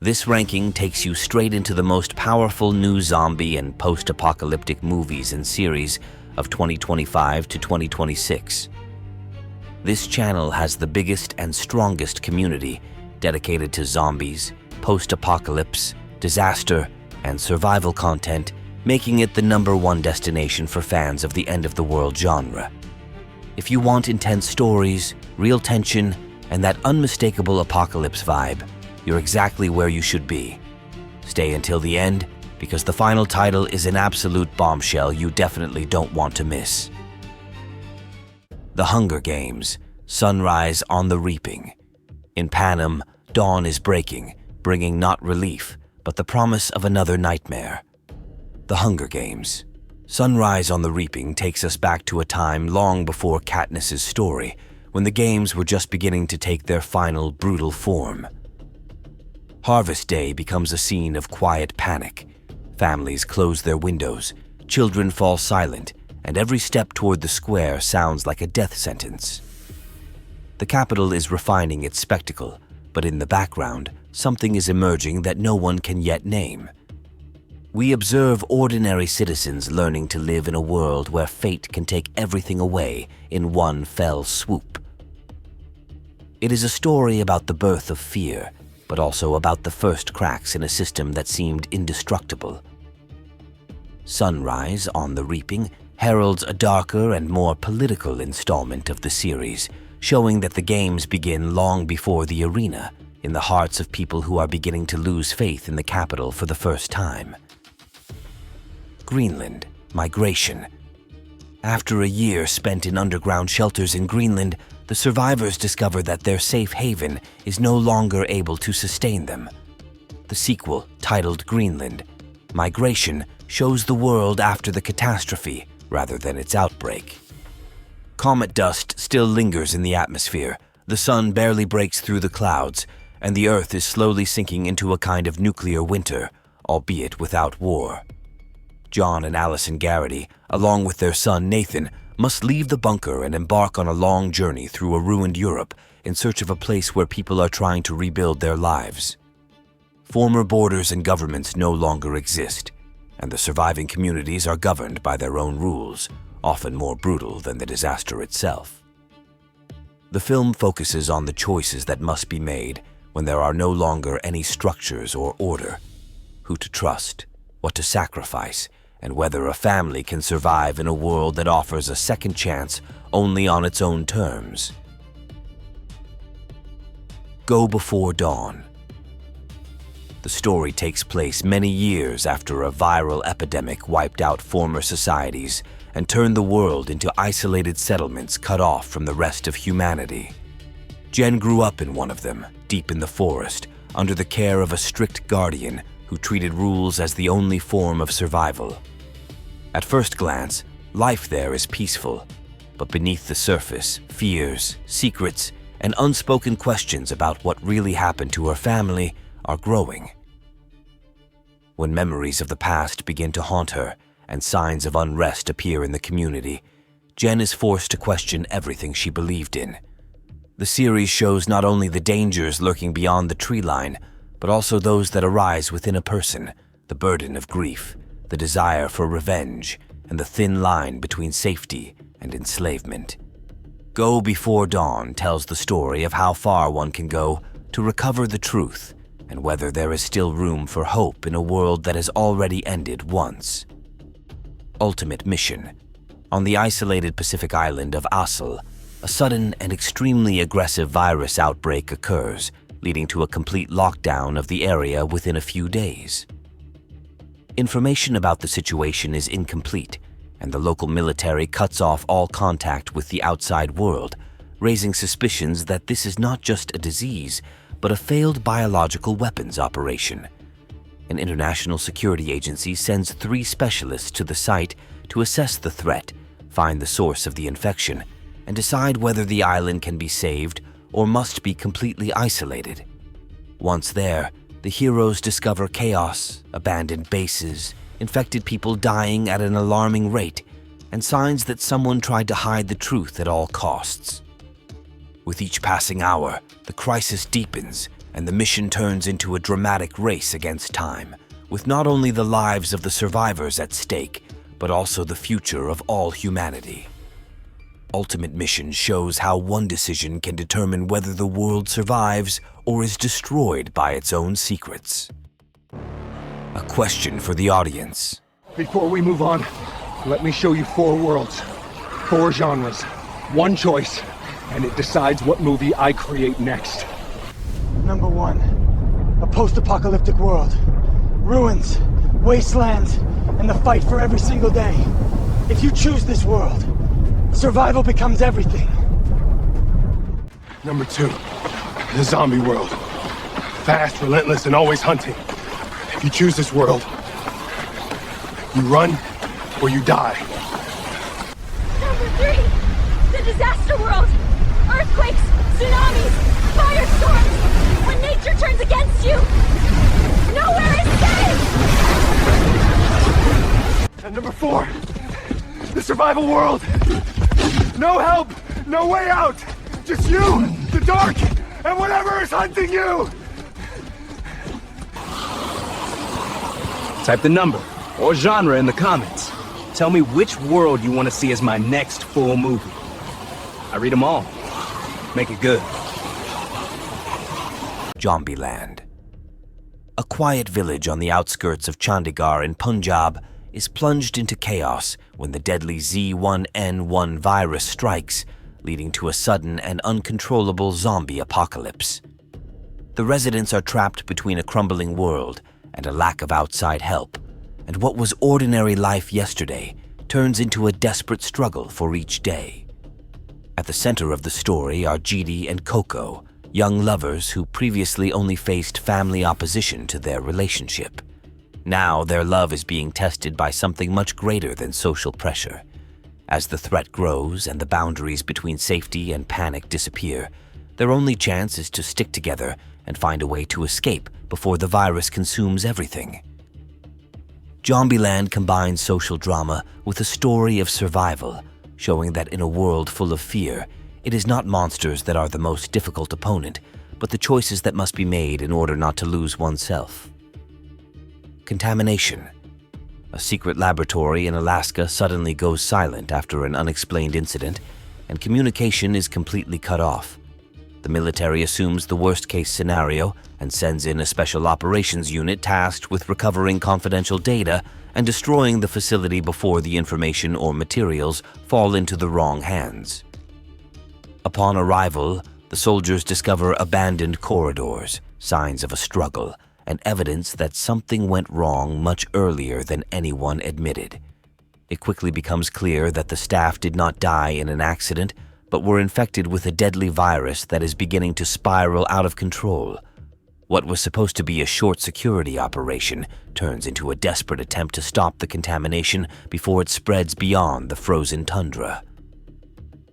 This ranking takes you straight into the most powerful new zombie and post-apocalyptic movies and series of 2025 to 2026. This channel has the biggest and strongest community dedicated to zombies, post-apocalypse, disaster, and survival content, making it the #1 destination for fans of the end-of-the-world genre. If you want intense stories, real tension, and that unmistakable apocalypse vibe, you're exactly where you should be. Stay until the end, because the final title is an absolute bombshell you definitely don't want to miss. The Hunger Games: Sunrise on the Reaping. In Panem, dawn is breaking, bringing not relief, but the promise of another nightmare. The Hunger Games: Sunrise on the Reaping takes us back to a time long before Katniss's story, when the games were just beginning to take their final brutal form. Harvest Day becomes a scene of quiet panic. Families close their windows, children fall silent, and every step toward the square sounds like a death sentence. The capital is refining its spectacle, but in the background, something is emerging that no one can yet name. We observe ordinary citizens learning to live in a world where fate can take everything away in one fell swoop. It is a story about the birth of fear, but also about the first cracks in a system that seemed indestructible. Sunrise on the Reaping heralds a darker and more political installment of the series, showing that the games begin long before the arena, in the hearts of people who are beginning to lose faith in the capital for the first time. Greenland: Migration. After a year spent in underground shelters in Greenland, the survivors discover that their safe haven is no longer able to sustain them. The sequel, titled Greenland: Migration, shows the world after the catastrophe rather than its outbreak. Comet dust still lingers in the atmosphere, the sun barely breaks through the clouds, and the Earth is slowly sinking into a kind of nuclear winter, albeit without war. John and Allison Garrity, along with their son Nathan, must leave the bunker and embark on a long journey through a ruined Europe in search of a place where people are trying to rebuild their lives. Former borders and governments no longer exist, and the surviving communities are governed by their own rules, often more brutal than the disaster itself. The film focuses on the choices that must be made when there are no longer any structures or order: who to trust, what to sacrifice, and whether a family can survive in a world that offers a second chance only on its own terms. Go Before Dawn. The story takes place many years after a viral epidemic wiped out former societies and turned the world into isolated settlements cut off from the rest of humanity. Jen grew up in one of them, deep in the forest, under the care of a strict guardian who treated rules as the only form of survival. At first glance, life there is peaceful, but beneath the surface, fears, secrets, and unspoken questions about what really happened to her family are growing. When memories of the past begin to haunt her and signs of unrest appear in the community, Jen is forced to question everything she believed in. The series shows not only the dangers lurking beyond the tree line, but also those that arise within a person: the burden of grief, the desire for revenge, and the thin line between safety and enslavement. Go Before Dawn tells the story of how far one can go to recover the truth, and whether there is still room for hope in a world that has already ended once. Ultimate Mission. On the isolated Pacific island of Assel, a sudden and extremely aggressive virus outbreak occurs, leading to a complete lockdown of the area within a few days. Information about the situation is incomplete, and the local military cuts off all contact with the outside world, raising suspicions that this is not just a disease, but a failed biological weapons operation. An international security agency sends 3 specialists to the site to assess the threat, find the source of the infection, and decide whether the island can be saved or must be completely isolated. Once there, the heroes discover chaos, abandoned bases, infected people dying at an alarming rate, and signs that someone tried to hide the truth at all costs. With each passing hour, the crisis deepens, and the mission turns into a dramatic race against time, with not only the lives of the survivors at stake, but also the future of all humanity. Ultimate Mission shows how one decision can determine whether the world survives or is destroyed by its own secrets. A question for the audience. Before we move on, let me show you 4 worlds, 4 genres, 1 choice, and it decides what movie I create next. Number 1, a post-apocalyptic world. Ruins, wastelands, and the fight for every single day. If you choose this world, survival becomes everything. Number 2, the zombie world. Fast, relentless, and always hunting. If you choose this world, you run or you die. Number 3, the disaster world. Earthquakes, tsunamis, firestorms. When nature turns against you, nowhere is safe! And number 4, the survival world. No help, no way out. Just you, the dark, and whatever is hunting you. Type the number or genre in the comments. Tell me which world you want to see as my next full movie. I read them all. Make it good. Jombieland. A quiet village on the outskirts of Chandigarh in Punjab is plunged into chaos when the deadly Z1N1 virus strikes, leading to a sudden and uncontrollable zombie apocalypse. The residents are trapped between a crumbling world and a lack of outside help, and what was ordinary life yesterday turns into a desperate struggle for each day. At the center of the story are Gidi and Coco, young lovers who previously only faced family opposition to their relationship. Now their love is being tested by something much greater than social pressure. As the threat grows and the boundaries between safety and panic disappear, their only chance is to stick together and find a way to escape before the virus consumes everything. Jombieland combines social drama with a story of survival, showing that in a world full of fear, it is not monsters that are the most difficult opponent, but the choices that must be made in order not to lose oneself. Contamination. A secret laboratory in Alaska suddenly goes silent after an unexplained incident, and communication is completely cut off. The military assumes the worst-case scenario and sends in a special operations unit tasked with recovering confidential data and destroying the facility before the information or materials fall into the wrong hands. Upon arrival, the soldiers discover abandoned corridors, signs of a struggle, and evidence that something went wrong much earlier than anyone admitted. It quickly becomes clear that the staff did not die in an accident, but were infected with a deadly virus that is beginning to spiral out of control. What was supposed to be a short security operation turns into a desperate attempt to stop the contamination before it spreads beyond the frozen tundra.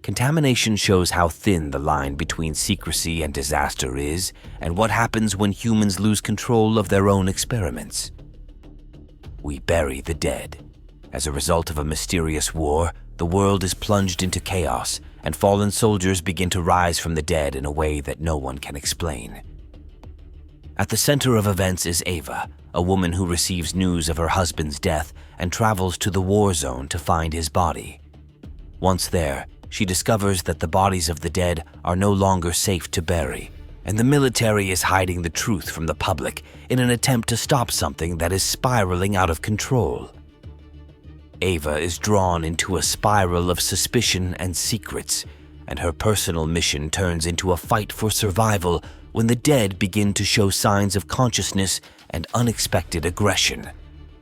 Contamination shows how thin the line between secrecy and disaster is, and what happens when humans lose control of their own experiments. We bury the dead. As a result of a mysterious war, the world is plunged into chaos, and fallen soldiers begin to rise from the dead in a way that no one can explain. At the center of events is Ava, a woman who receives news of her husband's death and travels to the war zone to find his body. Once there, she discovers that the bodies of the dead are no longer safe to bury, and the military is hiding the truth from the public in an attempt to stop something that is spiraling out of control. Ava is drawn into a spiral of suspicion and secrets, and her personal mission turns into a fight for survival when the dead begin to show signs of consciousness and unexpected aggression.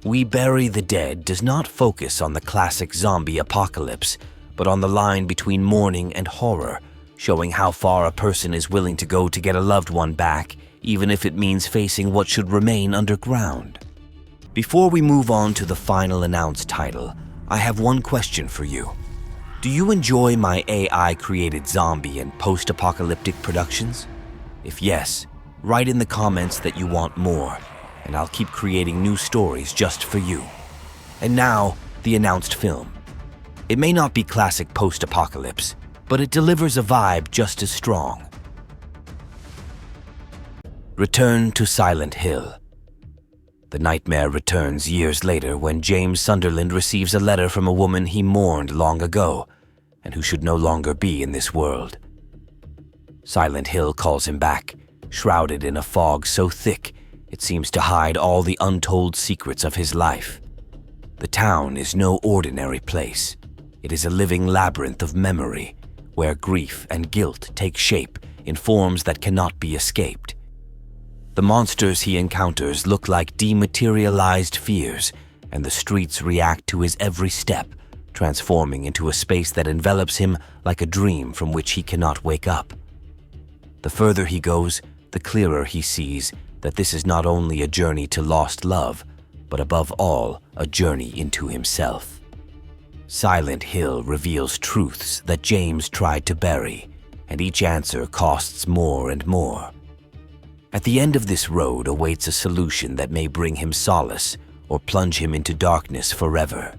We Bury the Dead does not focus on the classic zombie apocalypse, but on the line between mourning and horror, showing how far a person is willing to go to get a loved one back, even if it means facing what should remain underground. Before we move on to the final announced title, I have one question for you. Do you enjoy my AI-created zombie and post-apocalyptic productions? If yes, write in the comments that you want more, and I'll keep creating new stories just for you. And now, the announced film. It may not be classic post-apocalypse, but it delivers a vibe just as strong. Return to Silent Hill. The nightmare returns years later when James Sunderland receives a letter from a woman he mourned long ago and who should no longer be in this world. Silent Hill calls him back, shrouded in a fog so thick it seems to hide all the untold secrets of his life. The town is no ordinary place. It is a living labyrinth of memory where grief and guilt take shape in forms that cannot be escaped. The monsters he encounters look like dematerialized fears, and the streets react to his every step, transforming into a space that envelops him like a dream from which he cannot wake up. The further he goes, the clearer he sees that this is not only a journey to lost love, but above all, a journey into himself. Silent Hill reveals truths that James tried to bury, and each answer costs more and more. At the end of this road awaits a solution that may bring him solace or plunge him into darkness forever.